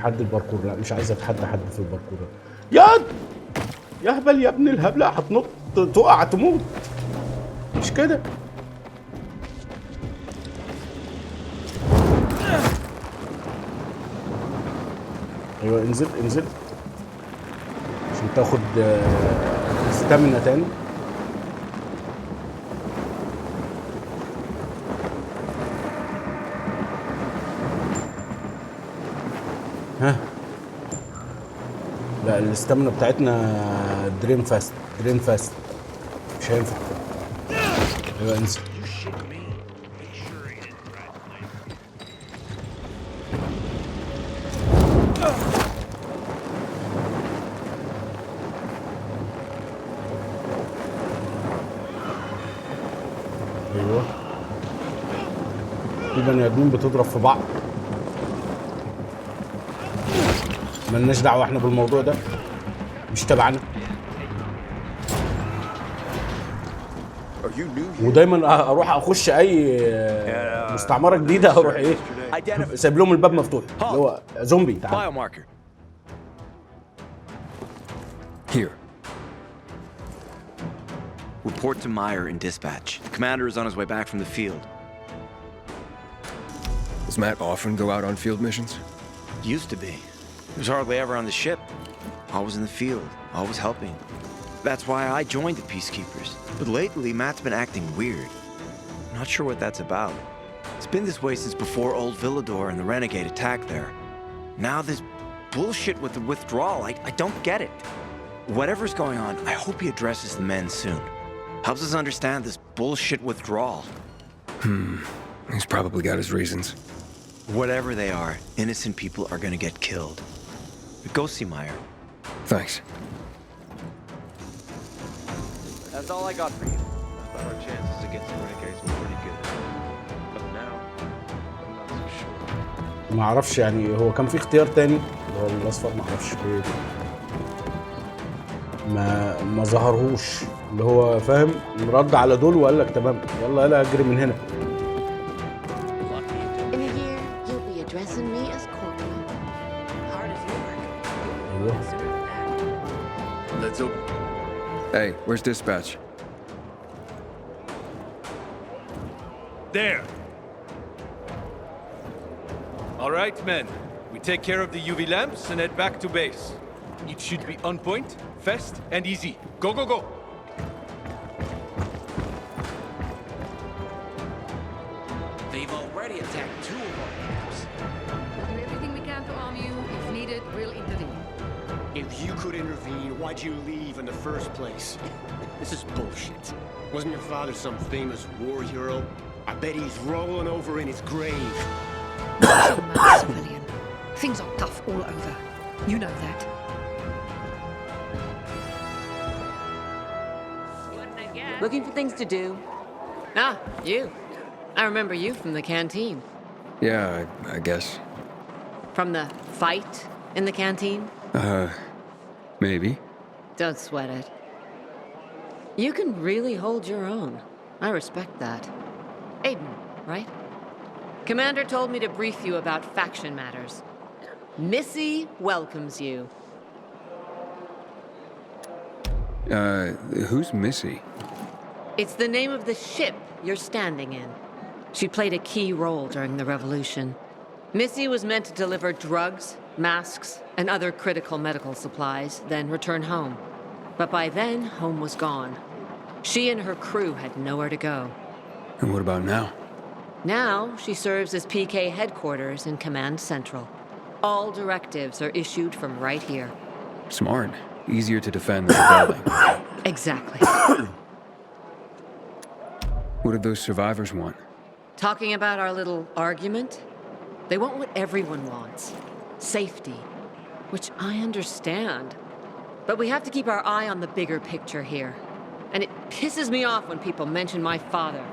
تحدي الباركور. لا مش عايز اتحدى حد في الباركور. ياض يا هبل يا ابن الهبله، هتنط تقع تموت، مش كده. ايوه انزل انزل عشان تاخد ستامينا تاني. ها لا الاستامينا بتاعتنا درين فاست درين فاست، مش هينفع. ايوه انزل. ايوه في بني ادمين بتضرب في بعض، ملناش دعوه احنا بالموضوع ده، مش تبعنا. ودايما اروح اخش اي مستعمره جديده اروح ايه سايب لهم الباب مفتوح اللي هو زومبي. تعال Here. Report to Meyer in dispatch. The commander is on his way back from the field. Does Matt often go out on field missions? Used to be. He was hardly ever on the ship. Always in the field, always helping. That's why I joined the Peacekeepers. But lately, Matt's been acting weird. Not sure what that's about. It's been this way since before old Villador and the Renegade attacked there. Now this bullshit with the withdrawal, I don't get it. Whatever's going on, I hope he addresses the men soon. Helps us understand this bullshit withdrawal. He's probably got his reasons. Whatever they are, innocent people are gonna get killed. Go see Meyer. Thanks. That's all I got for you. I thought our chances against the Renegades were pretty good. But now, I'm not so sure. ما اعرفش يعني هو كان في اختيار تاني اللي هو الاصفر، ما اعرفش ايه ما ظهرهوش، اللي هو فاهم رد على دول وقال لك تمام يلا يلا اجري من هنا. Hey, where's dispatch? There. All right, men. We take care of the UV lamps and head back to base. It should be on point, fast, and easy. Go, go, go! They've already attacked 2 of our camps. We'll do everything we can to arm you. If needed, we'll intervene. If you could intervene, why'd you leave in the first place? This is bullshit. Wasn't your father some famous war hero? I bet he's rolling over in his grave. Civilian. Things are tough all over. You know that. Looking for things to do? Ah, you. I remember you from the canteen. Yeah, I guess. From the fight in the canteen? Maybe. Don't sweat it. You can really hold your own. I respect that. Aiden, right? Commander told me to brief you about faction matters. Missy welcomes you. Who's Missy? It's the name of the ship you're standing in. She played a key role during the revolution. Missy was meant to deliver drugs, masks, and other critical medical supplies, then return home. But by then, home was gone. She and her crew had nowhere to go. And what about now? Now, she serves as PK headquarters in Command Central. All directives are issued from right here. Smart. Easier to defend than the building. Exactly. What do those survivors want? Talking about our little argument? They want what everyone wants. Safety. Which I understand. But we have to keep our eye on the bigger picture here. And it pisses me off when people mention my father.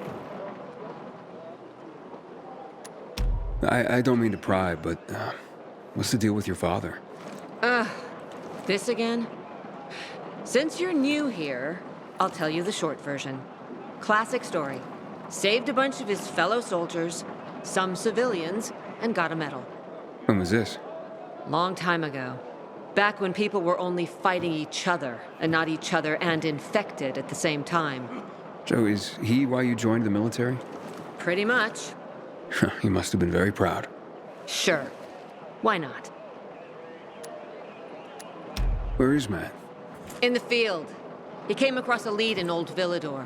I don't mean to pry, but what's the deal with your father? This again? Since you're new here, I'll tell you the short version. Classic story. Saved a bunch of his fellow soldiers, some civilians, and got a medal. When was this? Long time ago. Back when people were only fighting each other, and not each other and infected at the same time. So is he why you joined the military? Pretty much. He must have been very proud. Sure. Why not? Where is Matt? In the field. He came across a lead in Old Villador.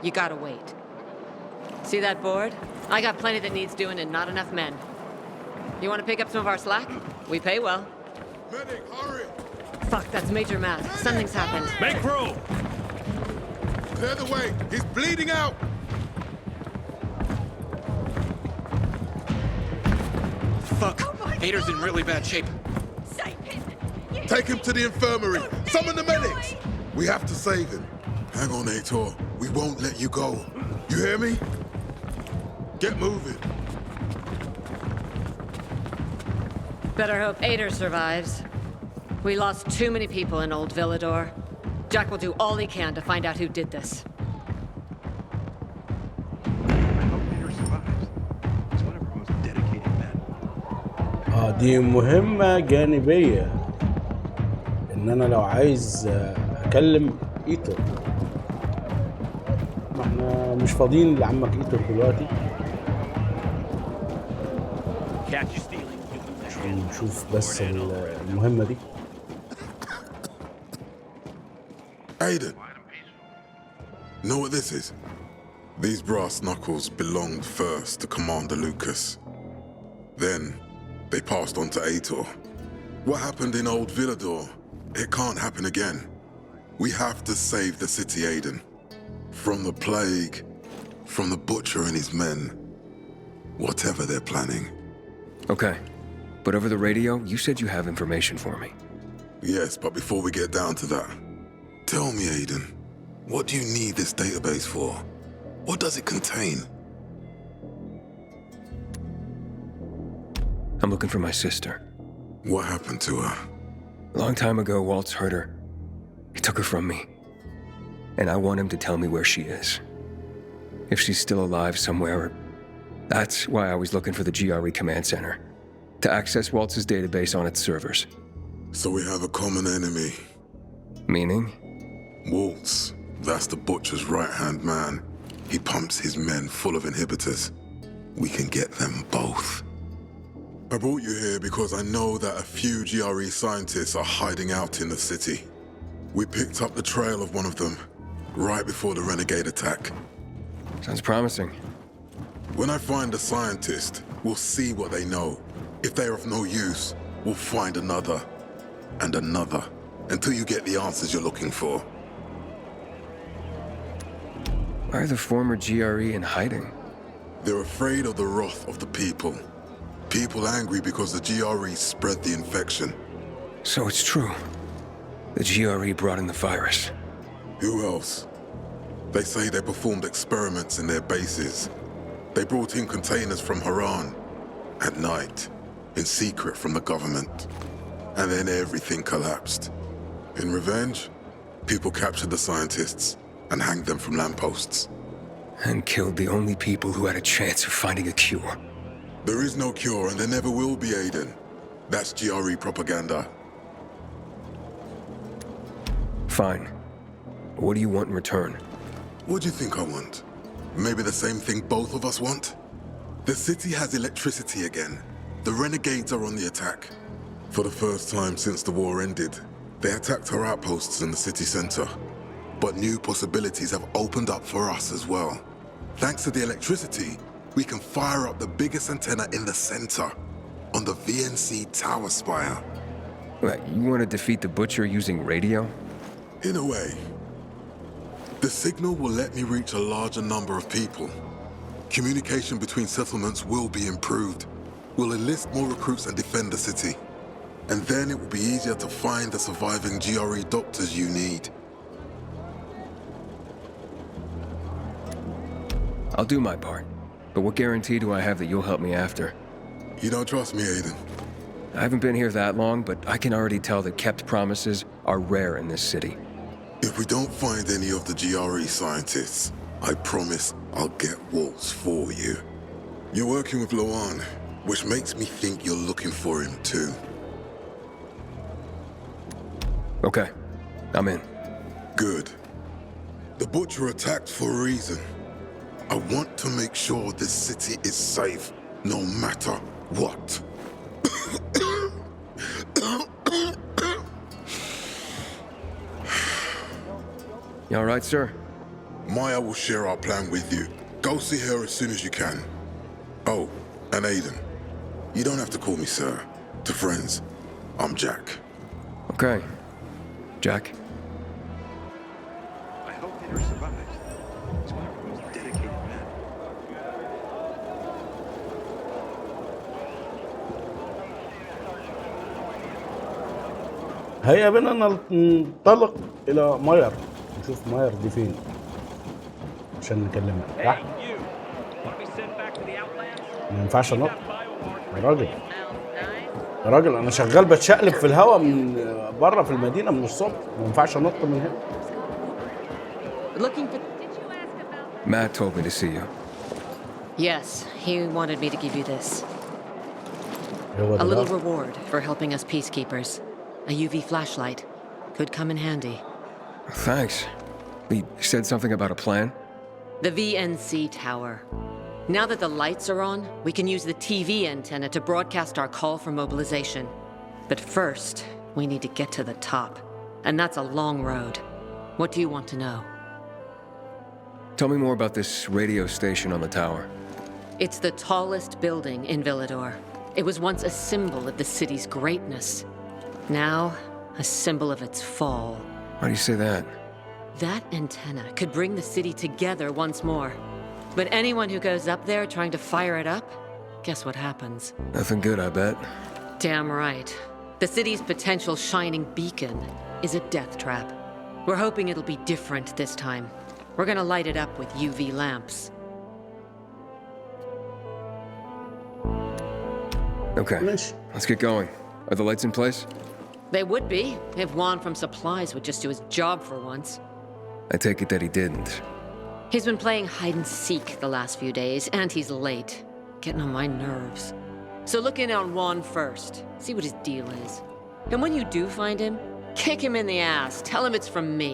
You gotta wait. See that board? I got plenty that needs doing and not enough men. You wanna pick up some of our slack? We pay well. Medic, hurry! Fuck, that's Major Matt. Something's happened. Make room! Clear the way! He's bleeding out! Fuck! Ader's in really bad shape. Take him to the infirmary! Summon the medics! We have to save him. Hang on, Ator. We won't let you go. You hear me? Get moving. Better hope Ader survives. We lost too many people in Old Villador. Jack will do all he can to find out who did this. دي مهمة جانبية ان انا لو عايز اكلم ايتر. ما احنا مش فاضيين لعمك ايتر دلوقتي. نشوف بس المهمة دي. Aiden. Know what this is? These brass knuckles belonged first to Commander Lucas. Then, they passed on to Ator. What happened in Old Villador, it can't happen again. We have to save the city, Aiden. From the plague, from the butcher and his men. Whatever they're planning. Okay. But over the radio, you said you have information for me. Yes, but before we get down to that, tell me, Aiden, what do you need this database for? What does it contain? I'm looking for my sister. What happened to her? A long time ago, Waltz hurt her. He took her from me. And I want him to tell me where she is. If she's still alive somewhere. That's why I was looking for the GRE command center. To access Waltz's database on its servers. So we have a common enemy. Meaning? Waltz. That's the butcher's right-hand man. He pumps his men full of inhibitors. We can get them both. I brought you here because I know that a few GRE scientists are hiding out in the city. We picked up the trail of one of them, right before the renegade attack. Sounds promising. When I find a scientist, we'll see what they know. If they're of no use, we'll find another, and another, until you get the answers you're looking for. Why are the former GRE in hiding? They're afraid of the wrath of the people. People angry because the GRE spread the infection. So it's true. The GRE brought in the virus. Who else? They say they performed experiments in their bases. They brought in containers from Haran at night, in secret from the government. And then everything collapsed. In revenge, people captured the scientists and hanged them from lampposts. And killed the only people who had a chance of finding a cure. There is no cure and there never will be, Aiden. That's GRE propaganda. Fine. What do you want in return? What do you think I want? Maybe the same thing both of us want? The city has electricity again. The renegades are on the attack. For the first time since the war ended, they attacked our outposts in the city center. But new possibilities have opened up for us as well. Thanks to the electricity, we can fire up the biggest antenna in the center, on the VNC tower spire. What, you want to defeat the butcher using radio? In a way. The signal will let me reach a larger number of people. Communication between settlements will be improved. We'll enlist more recruits and defend the city. And then it will be easier to find the surviving GRE doctors you need. I'll do my part. But what guarantee do I have that you'll help me after? You don't trust me, Aiden? I haven't been here that long, but I can already tell that kept promises are rare in this city. If we don't find any of the GRE scientists, I promise I'll get Waltz for you. You're working with Loan, which makes me think you're looking for him too. Okay, I'm in. Good. The Butcher attacked for a reason. I want to make sure this city is safe, no matter what. You all right, sir? Maya will share our plan with you. Go see her as soon as you can. Oh, and Aiden. You don't have to call me sir. To friends, I'm Jack. Okay. Jack? I hope Peter survives. He's one of our most dedicated men. هيا بنا ننطلق الى ماير، نشوف ماير دي فين عشان نكلمها. تحت ما ينفعش انط يا راجل. يا راجل انا شغال بتشقلب في الهواء من بره في المدينه من الصبح، ما ينفعش انط من هنا. Matt told me to see you. Yes, he wanted me to give you this. A little reward for helping us peacekeepers. A UV flashlight. Could come in handy. Thanks. He said something about a plan? The VNC tower. Now that the lights are on, we can use the TV antenna to broadcast our call for mobilization. But first, we need to get to the top. And that's a long road. What do you want to know? Tell me more about this radio station on the tower. It's the tallest building in Villador. It was once a symbol of the city's greatness. Now, a symbol of its fall. Why do you say that? That antenna could bring the city together once more. But anyone who goes up there trying to fire it up, guess what happens? Nothing good, I bet. Damn right. The city's potential shining beacon is a death trap. We're hoping it'll be different this time. We're gonna light it up with UV lamps. Okay, let's get going. Are the lights in place? They would be, if Juan from Supplies would just do his job for once. I take it that he didn't. He's been playing hide-and-seek the last few days, and he's late. Getting on my nerves. So look in on Juan first. See what his deal is. And when you do find him, kick him in the ass. Tell him it's from me.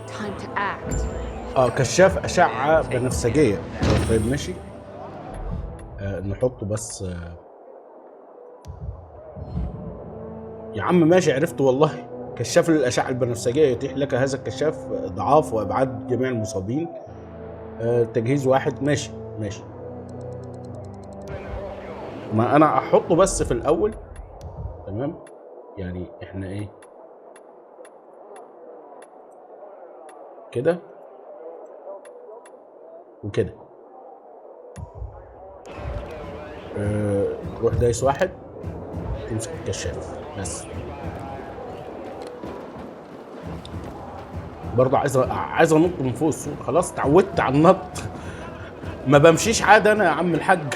Time to act. كشاف أشعة بنفسجية. طيب ماشي. نحطه بس. يا عم ماشي عرفته والله. كشاف للأشعة البنفسجية يتيح لك هذا الكشاف ضعاف وأبعاد جميع المصابين. تجهيز واحد. ماشي ماشي. ما أنا أحطه بس في الأول. تمام. يعني إحنا إيه كده وكده. روح دايس واحد تمسك الكشاف بس. برضه عايز انط من فوق السور. خلاص اتعودت على النط. ما بمشيش عادي انا يا عم الحاج.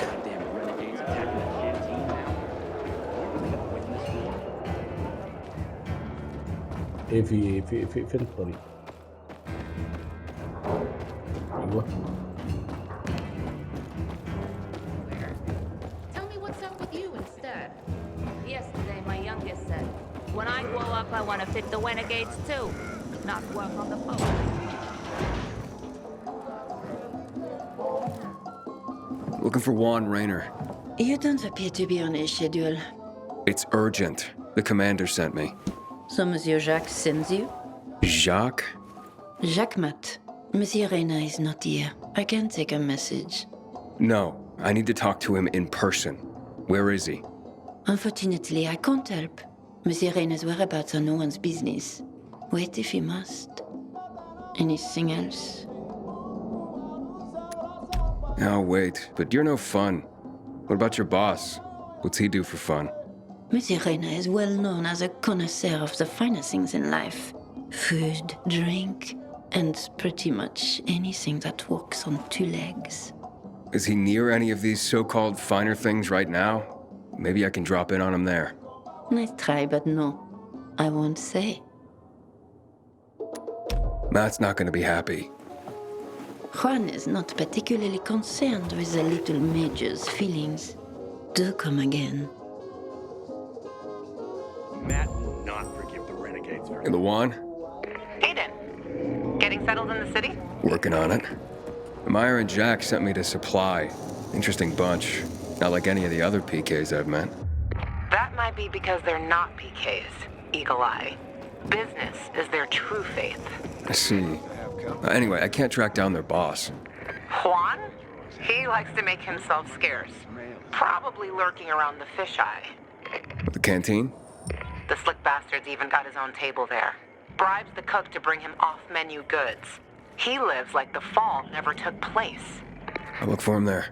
ايه في فين الطريق؟ ايوه. Yesterday, my youngest said, when I grow up, I want to fit the renegades too, not work on the boat. Looking for Juan Raynor. You don't appear to be on his schedule. It's urgent. The commander sent me. So Monsieur Jacques sends you? Jacques? Jacques Mat. Monsieur Raynor is not here. I can take a message. No, I need to talk to him in person. Where is he? Unfortunately, I can't help. Monsieur Raynor's whereabouts are no one's business. Wait if he must. Anything else? I'll wait, but you're no fun. What about your boss? What's he do for fun? Monsieur Raynor is well known as a connoisseur of the finer things in life. Food, drink, and pretty much anything that walks on two legs. Is he near any of these so-called finer things right now? Maybe I can drop in on him there. Nice try, but no. I won't say. Matt's not gonna be happy. Juan is not particularly concerned with the little major's feelings. Do come again. Matt will not forgive the renegades for The wand? Aiden, getting settled in the city? Working on it. Meyer and Jack sent me to Supply. Interesting bunch. Not like any of the other PKs I've met. That might be because they're not PKs, Eagle Eye. Business is their true faith. I see. Anyway, I can't track down their boss. Juan? He likes to make himself scarce. Probably lurking around the fisheye. The canteen? The slick bastard's even got his own table there. Bribes the cook to bring him off-menu goods. He lives like the fall never took place. I'll look for him there.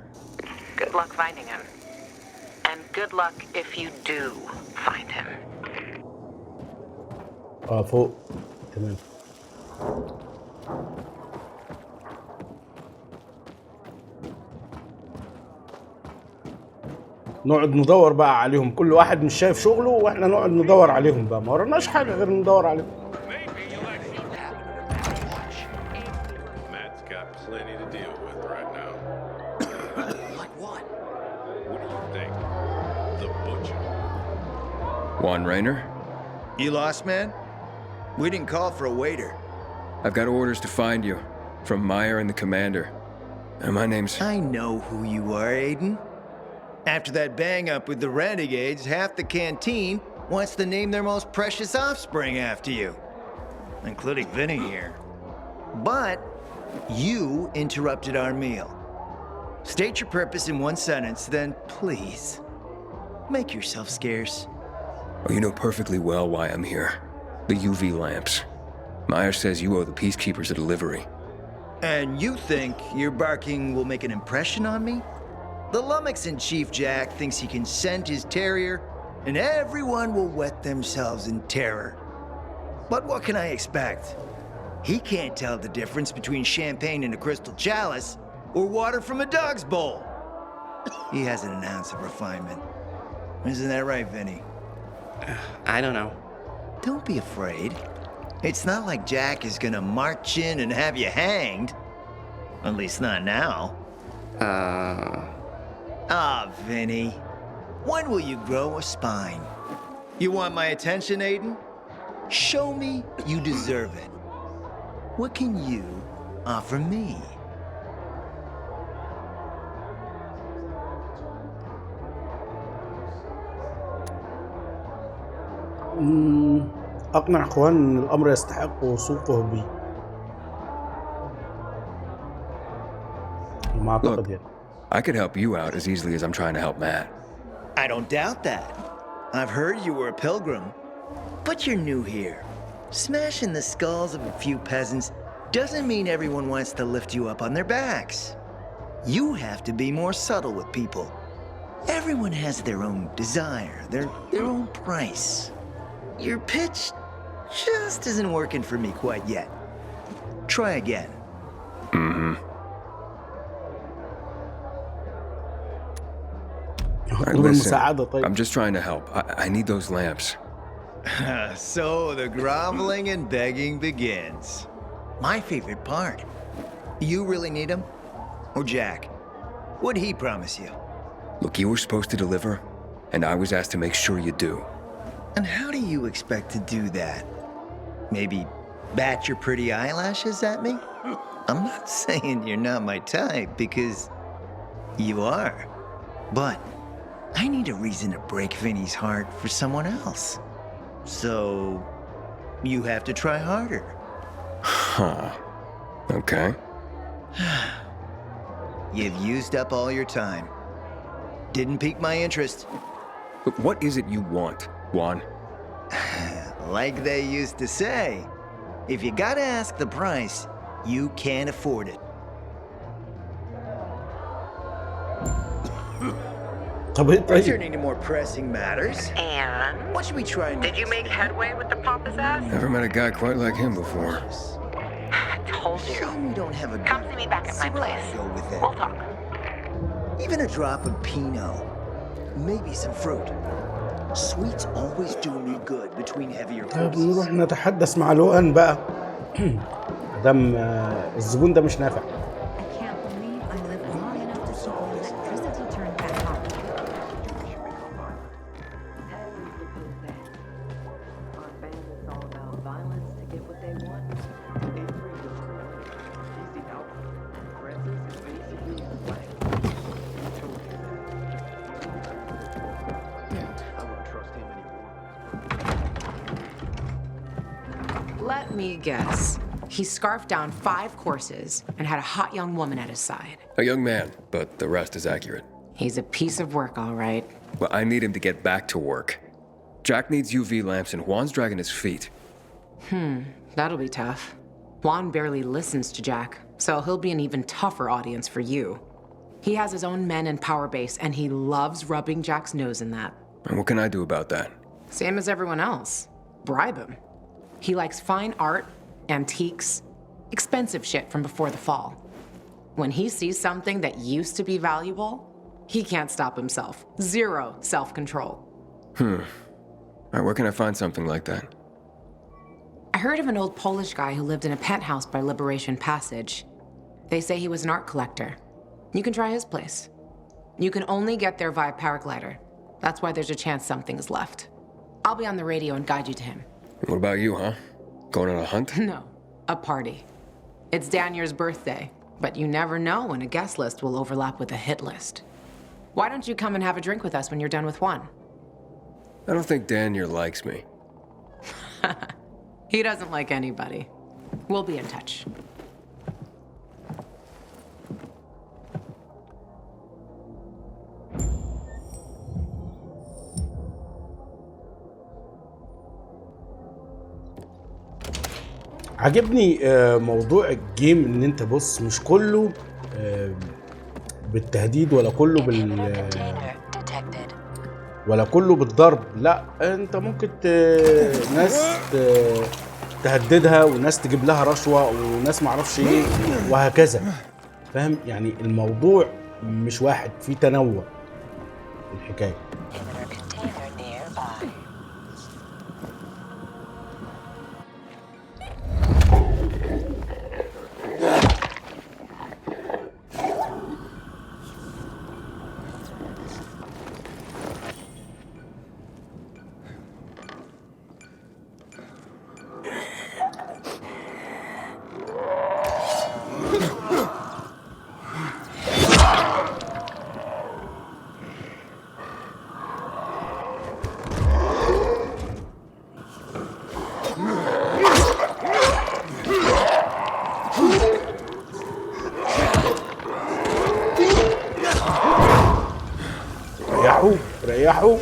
Good luck finding him. And good luck if you do find him. فوق تمام. نقعد ندور بقى عليهم، كل واحد مش شايف شغله واحنا نقعد ندور عليهم بقى، ما ورناش حاجه غير ندور عليهم. Matt's got plenty to deal with right now. Like what? What do you think? The butcher. Juan Raynor? You lost, man? We didn't call for a waiter. I've got orders to find you. From Meyer and the commander. And my name's... I know who you are, Aiden. After that bang-up with the renegades, half the canteen wants to name their most precious offspring after you. Including Vinny here. But you interrupted our meal. State your purpose in one sentence, then please, make yourself scarce. Oh, you know perfectly well why I'm here. The UV lamps. Meyer says you owe the peacekeepers a delivery. And you think your barking will make an impression on me? The lummox-in-chief Jack thinks he can scent his terrier, and everyone will wet themselves in terror. But what can I expect? He can't tell the difference between champagne in a crystal chalice or water from a dog's bowl. He hasn't an ounce of refinement. Isn't that right, Vinny? I don't know. Don't be afraid. It's not like Jack is gonna march in and have you hanged. At least not now. Ah, Vinny. When will you grow a spine? You want my attention, Aiden? Show me you deserve it. What can you offer me? أقنع إخوان أن الأمر يستحق وثوقه بي. ما أعتقد يعني. I could help you out as easily as I'm trying to help Matt. I don't doubt that. I've heard you were a pilgrim, but you're new here. Smashing the skulls of a few peasants doesn't mean everyone wants to lift you up on their backs. You have to be more subtle with people. Everyone has their own desire, their own price. Your pitch just isn't working for me quite yet. Try again. Mm-hmm. All right, listen, I'm just trying to help. I need those lamps. So the groveling and begging begins. My favorite part. You really need him? Or Jack? What'd he promise you? Look, you were supposed to deliver, and I was asked to make sure you do. And how do you expect to do that? Maybe bat your pretty eyelashes at me? I'm not saying you're not my type, because you are. But I need a reason to break Vinny's heart for someone else. So you have to try harder. Huh. Okay. You've used up all your time. Didn't pique my interest. But what is it you want, Juan? Like they used to say, if you gotta ask the price, you can't afford it. Returning to more pressing matters. And? What should we try next? Did you make headway with the pompous ass? Never met a guy quite like him before. I told you. Sure we don't have a Come see me back at my place. Go with it. We'll talk. Even a drop of Pinot. Maybe some fruit. Sweets always do me good between heavier طيب نروح نتحدث مع لوان بقى. دم الزبون ده مش نافع. Let me guess. He scarfed down 5 courses and had a hot young woman at his side. A young man, but the rest is accurate. He's a piece of work, all right. Well, I need him to get back to work. Jack needs UV lamps and Juan's dragging his feet. That'll be tough. Juan barely listens to Jack, so he'll be an even tougher audience for you. He has his own men and power base, and he loves rubbing Jack's nose in that. And what can I do about that? Same as everyone else. Bribe him. He likes fine art, antiques, expensive shit from before the fall. When he sees something that used to be valuable, he can't stop himself. 0 self-control. All right, where can I find something like that? I heard of an old Polish guy who lived in a penthouse by Liberation Passage. They say he was an art collector. You can try his place. You can only get there via paraglider. That's why there's a chance something's left. I'll be on the radio and guide you to him. What about you, huh? Going on a hunt? No, a party. It's Danier's birthday, but you never know when a guest list will overlap with a hit list. Why don't you come and have a drink with us when you're done with Juan? I don't think Danier likes me. He doesn't like anybody. We'll be in touch. عجبني موضوع الجيم ان انت بص مش كله بالتهديد ولا كله ولا كله بالضرب. لا انت ممكن ناس تهددها وناس تجيب لها رشوة وناس معرفش ايه وهكذا. فاهم يعني الموضوع مش واحد، في تنوع الحكاية. ريحوا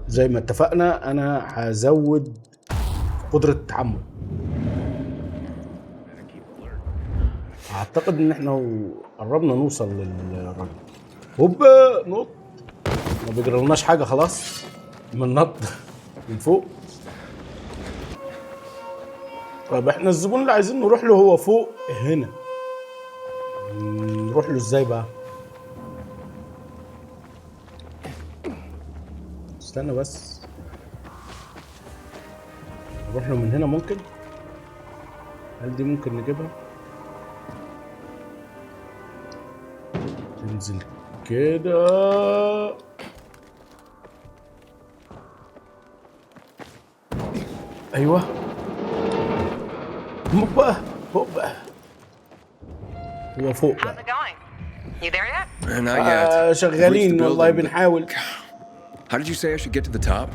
زي ما اتفقنا. انا هزود قدرة التحمل. اعتقد ان احنا قربنا نوصل للراجل. هوبا نط، ما بيجرالناش حاجة خلاص من نط من فوق. طب احنا الزبون اللي عايزين نروح له هو فوق هنا، نروح له ازاي بقى؟ استنى بس، نروح له من هنا ممكن؟ هل دي ممكن نجيبها؟ تنزل كده. ايوه هوبا هوبا، هو فوق بقى. شغالين والله بنحاول. How did you say I should get to the top?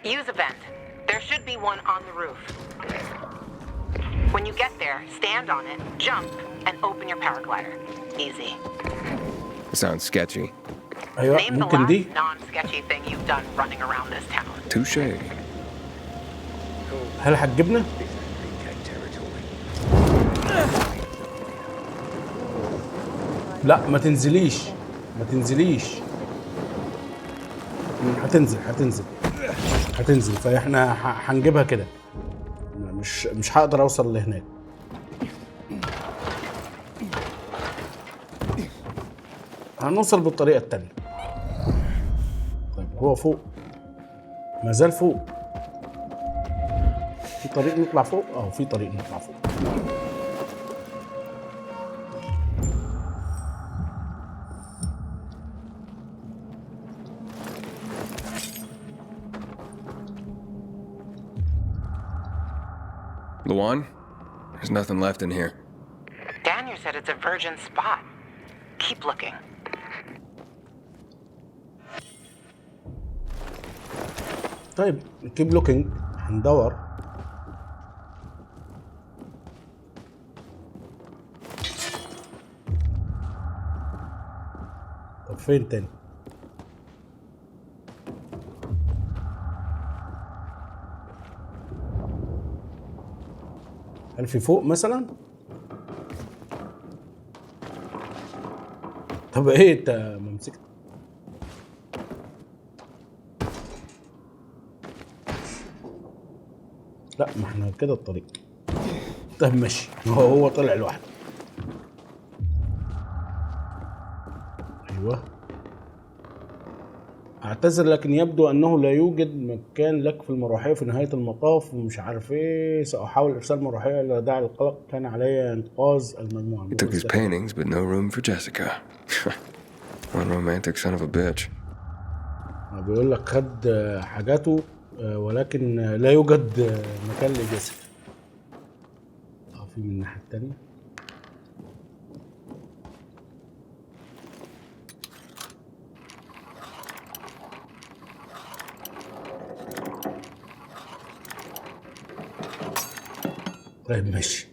Use a vent. There should be one on the roof. When you get there, stand on it, jump, and open your paraglider. Easy. Sounds sketchy. ايوه ممكن دي. Name the last non-sketchy thing you've done running around this town. Touché. هل هتجيبنا؟ لا ما تنزليش، ما تنزليش. هتنزل فاحنا هنجيبها كده. مش هقدر اوصل لهناك. هنوصل بالطريقة التانية. طيب هو فوق، ما زال فوق. في طريق نطلع فوق؟ في طريق نطلع فوق. Luan? There's nothing left in here. Daniel said it's a virgin spot. Keep looking. طيب keep looking. هندور. طب فين تاني؟ هل في فوق مثلا؟ طب ايه انت ما مسكت؟ لا ما احنا كده الطريق. طب ماشي هو طلع لوحده. ايوه. اعتذر لكن يبدو انه لا يوجد مكان لك في المروحيه في نهايه المطاف ومش عارف ايه. ساحاول ارسال مروحيه لا داعي للقلق. كان علي انقاذ المجموعه. He took his paintings but no room for Jessica. One romantic son of a bitch. بيقول لك خد حاجاته ولكن لا يوجد مكان لجيسيكا. في من الناحيه الثانيه. طيب ماشي.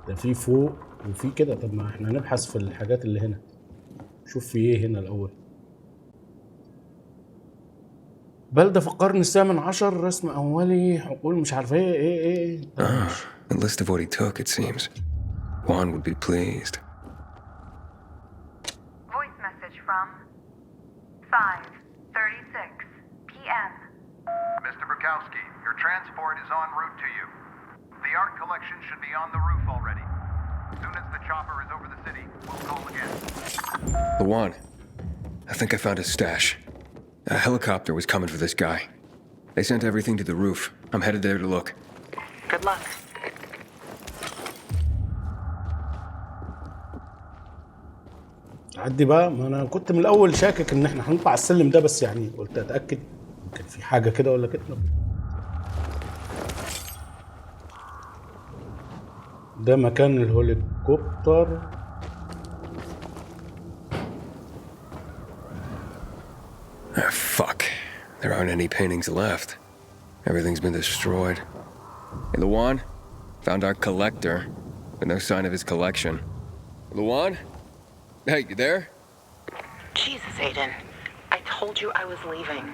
ده في فوق وفي كده. طب ما احنا نبحث في الحاجات اللي هنا. شوف في ايه هنا الاول. بلدة في القرن ال18. رسم اولي. حقول مش عارف ايه. A list of what he took, it seems. Juan would be pleased. Voice message from 5:36 p.m. Mr. Bukowski, your transport is en route to you. The art collection should be on the roof already. As soon as the chopper is over the city, we'll call again. Juan, I think I found his stash. A helicopter was coming for this guy. They sent everything to the roof. I'm headed there to look. Good luck. عدي بقى. ما انا كنت من الاول شاكك ان احنا هنطلع السلم ده بس يعني قلت اتاكد يمكن في حاجه كده ولا كده. ده مكان الهليكوبتر. Fuck. There aren't any paintings left. Everything's been destroyed. Hey, Luan? Found our collector, but no sign of his collection. Luan? Hey, you there? Jesus, Aiden. I told you I was leaving.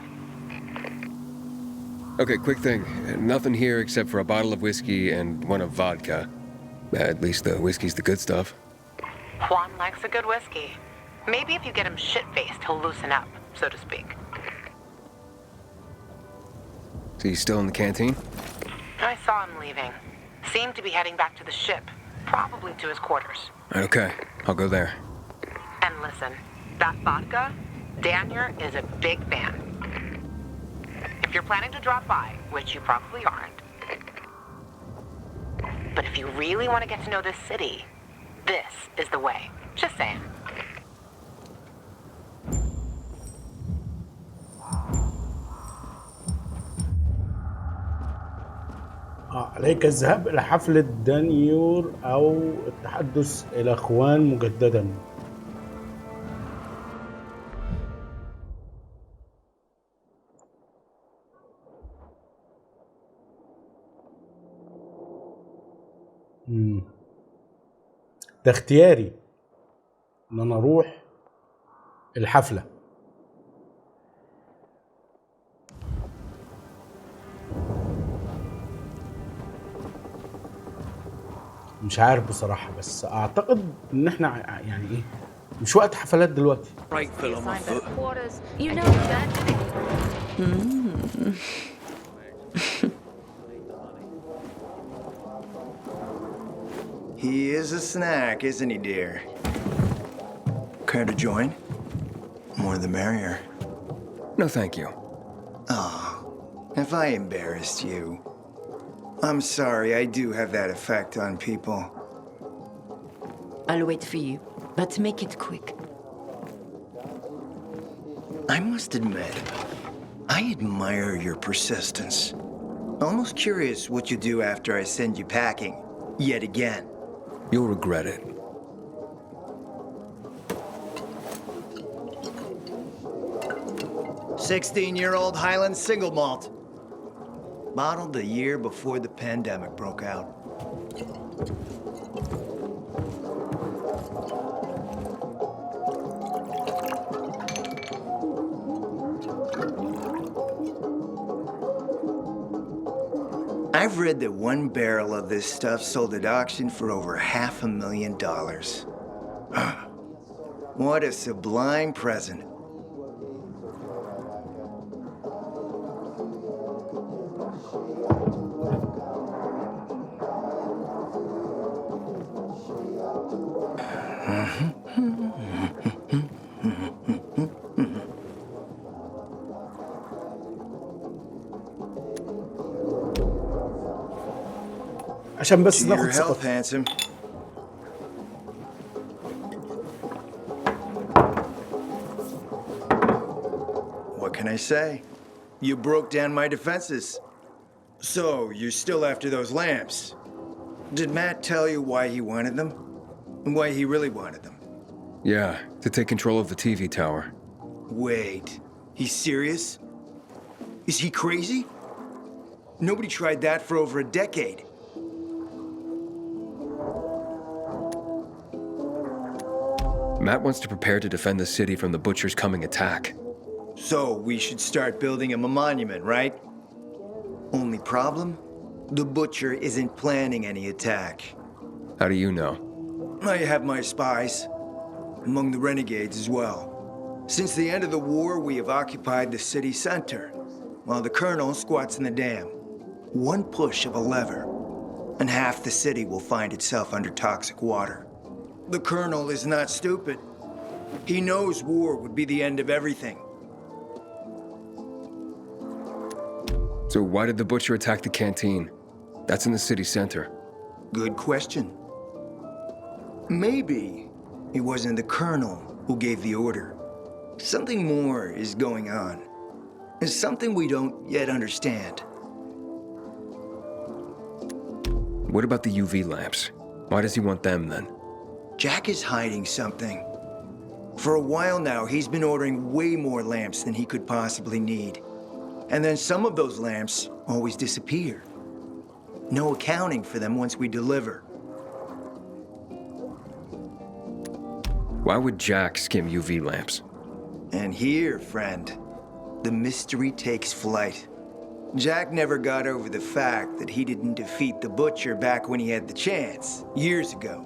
Okay, quick thing. Nothing here except for a bottle of whiskey and one of vodka. At least the whiskey's the good stuff. Juan likes a good whiskey. Maybe if you get him shit-faced, he'll loosen up, so to speak. So he's still in the canteen? I saw him leaving. Seemed to be heading back to the ship, probably to his quarters. Okay, I'll go there. And listen, that vodka, Daniel is a big fan. If you're planning to drop by, which you probably aren't, but if you really want to get to know this city, this is the way. Just saying. عليك الذهاب إلى حفلة دانيور أو التحدث إلى إخوان مجددا. ده اختياري إن أنا أروح الحفلة. مش عارف بصراحة بس أعتقد إن إحنا يعني إيه مش وقت حفلات دلوقتي. He is a snack, isn't he, dear? Care to join? More the merrier. No, thank you. Oh, if I embarrassed you. I'm sorry, I do have that effect on people. I'll wait for you, but make it quick. I must admit, I admire your persistence. Almost curious what you do after I send you packing, yet again. You'll regret it. "16-year-old Highland single malt. Bottled the year before the pandemic broke out." I've read that one barrel of this stuff sold at auction for over $500,000. What a sublime present. عشان بس To your ناخد health, ثقة. handsome. What can I say? You broke down my defenses. So, you're still after those lamps. Did Matt tell you why he wanted them? And why he really wanted them? Yeah, to take control of the TV tower. Wait, he's serious? Is he crazy? Nobody tried that for over a decade. Matt wants to prepare to defend the city from the Butcher's coming attack. So we should start building him a monument, right? Only problem? The Butcher isn't planning any attack. How do you know? I have my spies. Among the renegades as well. Since the end of the war, we have occupied the city center, while the Colonel squats in the dam. One push of a lever, and half the city will find itself under toxic water. The Colonel is not stupid. He knows war would be the end of everything. So why did the Butcher attack the canteen? That's in the city center. Good question. Maybe it wasn't the Colonel who gave the order. Something more is going on. It's something we don't yet understand. What about the UV lamps? Why does he want them then? Jack is hiding something. For a while now, he's been ordering way more lamps than he could possibly need. And then some of those lamps always disappear. No accounting for them once we deliver. Why would Jack skim UV lamps? And here, friend, the mystery takes flight. Jack never got over the fact that he didn't defeat the Butcher back when he had the chance, years ago.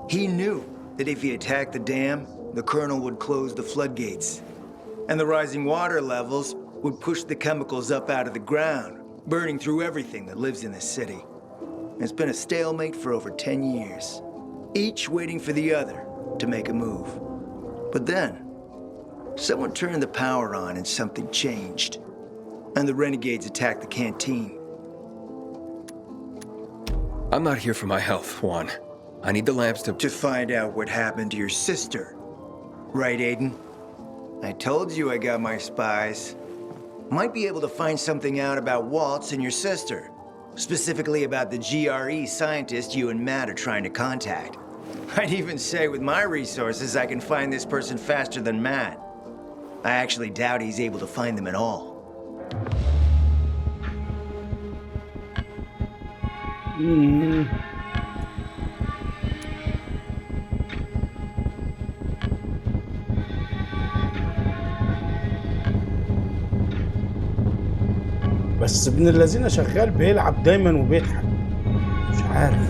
He knew that if he attacked the dam, the Colonel would close the floodgates. And the rising water levels would push the chemicals up out of the ground, burning through everything that lives in this city. It's been a stalemate for over 10 years, each waiting for the other to make a move. But then, someone turned the power on and something changed. And the renegades attacked the canteen. I'm not here for my health, Juan. I need the lamps to find out what happened to your sister. Right, Aiden? I told you I got my spies. Might be able to find something out about Waltz and your sister. Specifically about the GRE scientist you and Matt are trying to contact. I'd even say with my resources, I can find this person faster than Matt. I actually doubt he's able to find them at all. بس ابن الذين شغال بيلعب دايما وبيضحك. مش عارف.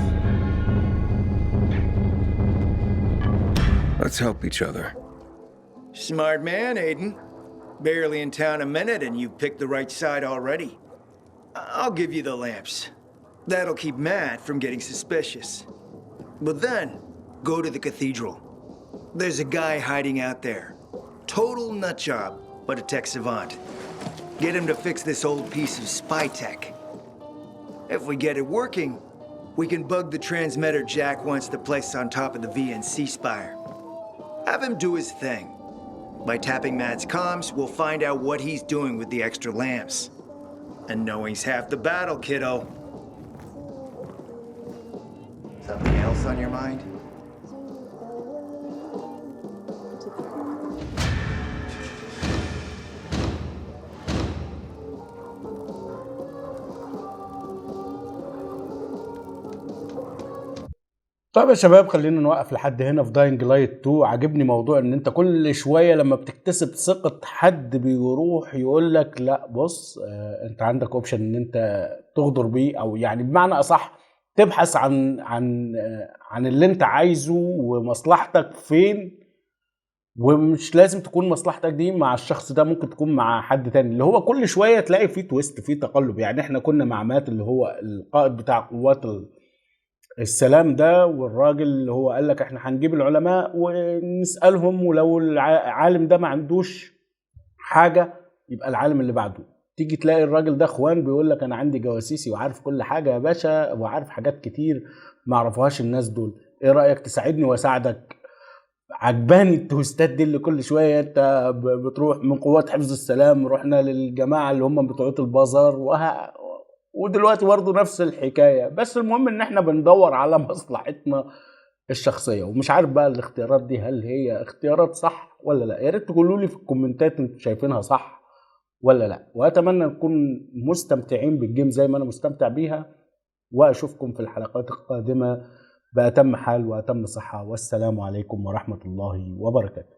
Let's help each other. Smart man, Aiden. Barely in town a minute and you've picked the right side already. I'll give you the lamps. That'll keep Matt from getting suspicious. But then, go to the cathedral. There's a guy hiding out there. Total nutjob, but a tech savant. Get him to fix this old piece of spy tech. If we get it working, We can bug the transmitter Jack wants to place on top of the VNC spire. Have him do his thing. By tapping Matt's comms, we'll find out what he's doing with the extra lamps. And knowing's half the battle, kiddo. Something else on your mind? طيب يا شباب، خلينا نوقف لحد هنا في داينج لايت 2. عجبني موضوع ان انت كل شويه لما بتكتسب ثقه حد بيروح يقول لك لا بص، انت عندك اوبشن ان انت تغدر بيه، او يعني بمعنى اصح تبحث عن اللي انت عايزه ومصلحتك فين. ومش لازم تكون مصلحتك دي مع الشخص ده، ممكن تكون مع حد تاني، اللي هو كل شويه تلاقي فيه تويست، فيه تقلب. يعني احنا كنا مع مات اللي هو القائد بتاع قوات السلام ده، والراجل اللي هو قال لك احنا هنجيب العلماء ونسألهم، ولو العالم ده ما عندوش حاجة يبقى العالم اللي بعده. تيجي تلاقي الراجل ده اخوان بيقول لك انا عندي جواسيسي وعارف كل حاجة يا باشا، وعارف حاجات كتير ما عرفوهاش الناس دول. ايه رأيك تساعدني واساعدك؟ عجباني التوستات دي اللي كل شوية انت بتروح من قوات حفظ السلام، رحنا للجماعة اللي هم بتوع البزار، ودلوقتي برضه نفس الحكايه. بس المهم ان احنا بندور على مصلحتنا الشخصيه. ومش عارف بقى الاختيارات دي هل هي اختيارات صح ولا لا. يا ريت تقولوا لي في الكومنتات انتوا شايفينها صح ولا لا. واتمنى نكون مستمتعين بالجيم زي ما انا مستمتع بيها، واشوفكم في الحلقات القادمه بأتم حال وأتم صحه. والسلام عليكم ورحمه الله وبركاته.